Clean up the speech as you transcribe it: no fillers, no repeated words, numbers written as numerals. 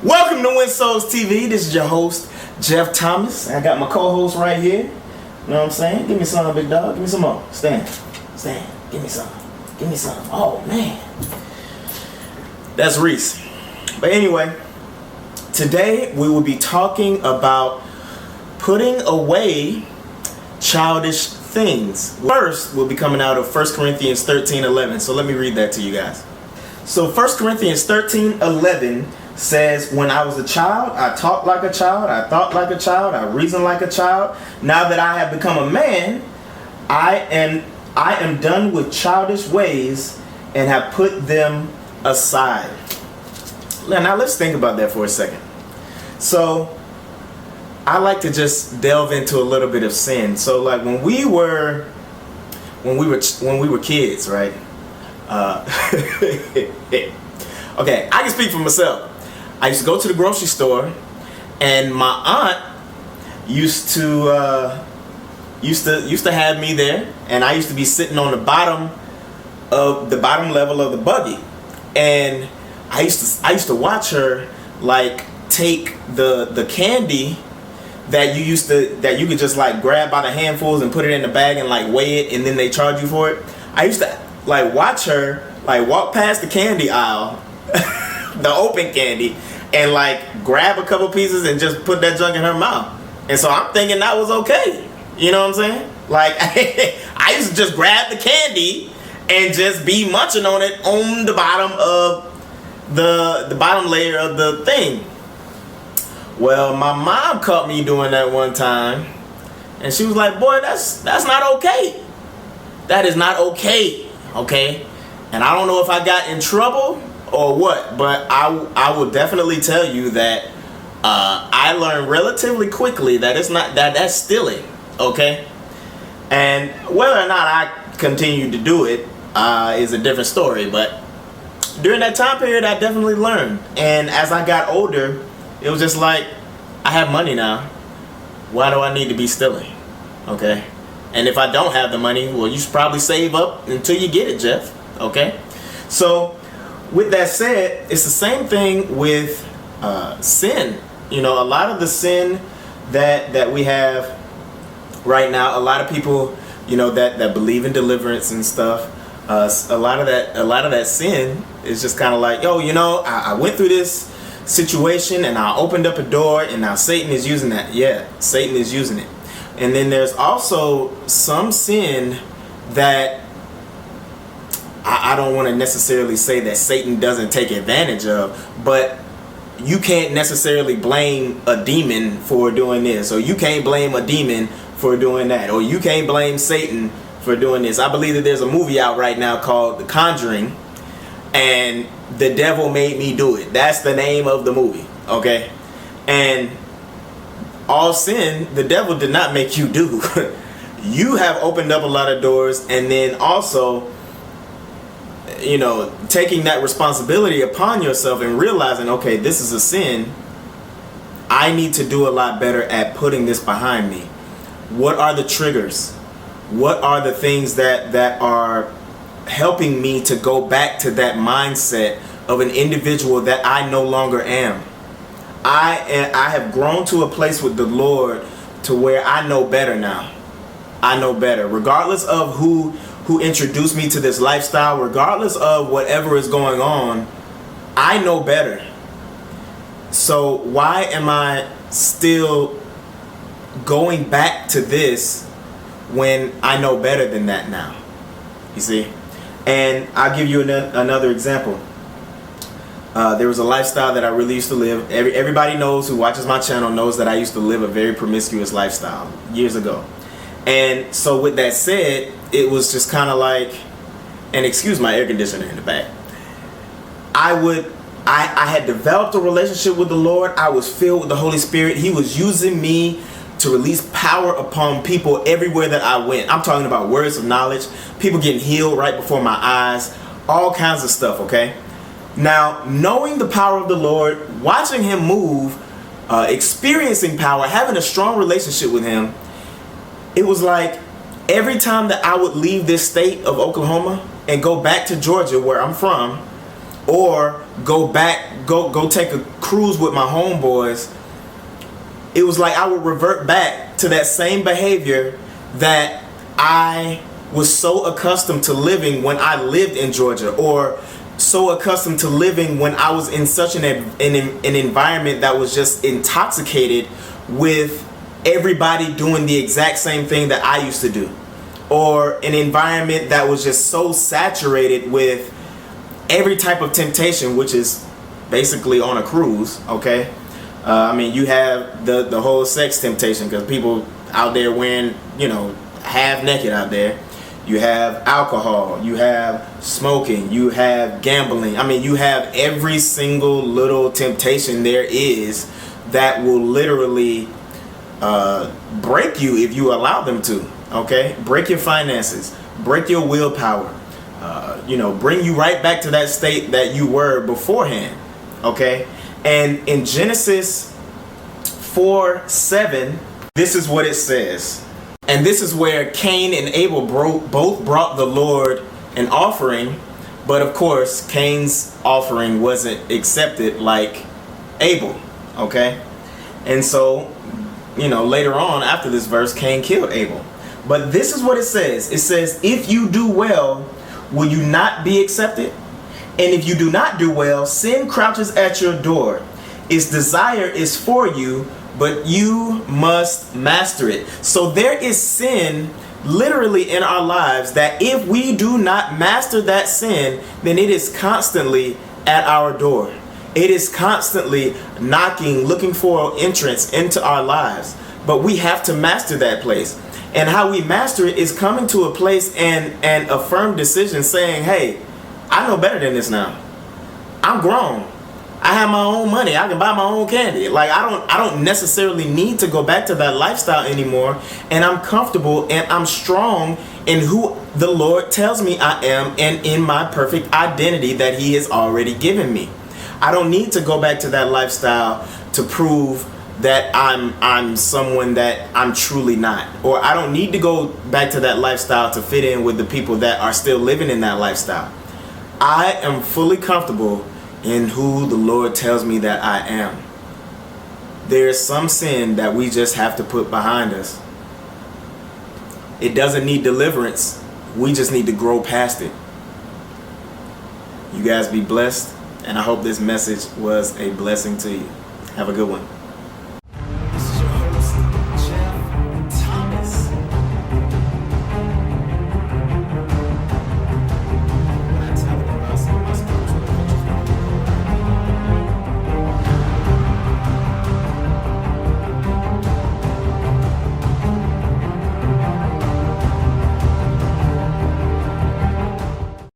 Welcome to Win Souls TV. This is your host, Jeff Thomas. I got my co-host right here. You know what I'm saying? Give me some, big dog. Give me some more. Stand. Give me some. Oh, man. That's Reese. But anyway, today we will be talking about putting away childish things. First, we'll be coming out of 1 Corinthians 13:11. So let me read that to you guys. So 1 Corinthians 13:11 says, when I was a child, I talked like a child, I thought like a child, I reasoned like a child. Now that I have become a man, I am done with childish ways and have put them aside. Now let's think about that for a second. So I like to just delve into a little bit of sin. So like when we were kids, right? Okay, I can speak for myself. I used to go to the grocery store, and my aunt used to have me there, and I used to be sitting on the bottom level of the buggy, and I used to watch her like take the candy that you could just like grab by the handfuls and put it in the bag and like weigh it, and then they charge you for it. I used to like watch her like walk past the candy aisle, the open candy, and like grab a couple pieces and just put that junk in her mouth. And so I'm thinking that was okay. You know what I'm saying? Like I used to just grab the candy and just be munching on it on the bottom of the bottom layer of the thing. Well, my mom caught me doing that one time, and she was like, "Boy, that's not okay. That is not okay." Okay? And I don't know if I got in trouble or what, but I will definitely tell you that I learned relatively quickly that that's stealing, okay? And whether or not I continued to do it is a different story, but during that time period, I definitely learned. And as I got older, it was just like, I have money now. Why do I need to be stealing, okay? And if I don't have the money, well, you should probably save up until you get it, Jeff, okay? So with that said, it's the same thing with sin. You know, a lot of the sin that we have right now, a lot of people, you know, that believe in deliverance and stuff, a lot of that sin is just kind of like, yo, you know, I went through this situation and I opened up a door and now Satan is using that. Yeah, Satan is using it. And then there's also some sin that I don't want to necessarily say that Satan doesn't take advantage of, but you can't necessarily blame a demon for doing this, or you can't blame a demon for doing that, or you can't blame Satan for doing this. I believe that there's a movie out right now called The Conjuring, and The Devil Made Me Do It. That's the name of the movie, okay? And all sin, the devil did not make you do. You have opened up a lot of doors, and then also, you know, taking that responsibility upon yourself and realizing, okay, this is a sin. I need to do a lot better at putting this behind me. What are the triggers? What are the things that are helping me to go back to that mindset of an individual that I no longer am? I have grown to a place with the Lord to where I know better now. I know better. Regardless of who introduced me to this lifestyle, regardless of whatever is going on, I know better. So why am I still going back to this when I know better than that now? You see? And I'll give you another example. There was a lifestyle that I really used to live. Everybody knows, who watches my channel knows that I used to live a very promiscuous lifestyle years ago. And so with that said, it was just kind of like, and excuse my air conditioner in the back, I had developed a relationship with the Lord. I was filled with the Holy Spirit. He was using me to release power upon people everywhere that I went. I'm talking about words of knowledge, people getting healed right before my eyes, all kinds of stuff, okay? Now, knowing the power of the Lord, watching Him move, experiencing power, having a strong relationship with Him, it was like every time that I would leave this state of Oklahoma and go back to Georgia, where I'm from, or go take a cruise with my homeboys, it was like I would revert back to that same behavior that I was so accustomed to living when I lived in Georgia, or so accustomed to living when I was in such an environment that was just intoxicated with everybody doing the exact same thing that I used to do, or an environment that was just so saturated with every type of temptation, which is basically on a cruise. Okay, I mean, you have the whole sex temptation, because people out there wearing, half naked out there. You have alcohol, you have smoking, you have gambling. I mean, you have every single little temptation there is that will literally break you if you allow them to. Okay, break your finances, break your willpower, bring you right back to that state that you were beforehand. Okay, and in Genesis 4:7, this is what it says. And this is where Cain and Abel both brought the Lord an offering, but of course Cain's offering wasn't accepted like Abel. Okay, and so later on after this verse, Cain killed Abel. But this is what it says. It says, if you do well, will you not be accepted? And if you do not do well, sin crouches at your door. Its desire is for you, but you must master it. So there is sin literally in our lives that if we do not master that sin, then it is constantly at our door. It is constantly knocking, looking for entrance into our lives. But we have to master that place. And how we master it is coming to a place and a firm decision saying, hey, I know better than this now. I'm grown. I have my own money. I can buy my own candy. Like, I don't necessarily need to go back to that lifestyle anymore. And I'm comfortable and I'm strong in who the Lord tells me I am and in my perfect identity that He has already given me. I don't need to go back to that lifestyle to prove that I'm someone that I'm truly not. Or I don't need to go back to that lifestyle to fit in with the people that are still living in that lifestyle. I am fully comfortable in who the Lord tells me that I am. There's some sin that we just have to put behind us. It doesn't need deliverance. We just need to grow past it. You guys be blessed, and I hope this message was a blessing to you. Have a good one.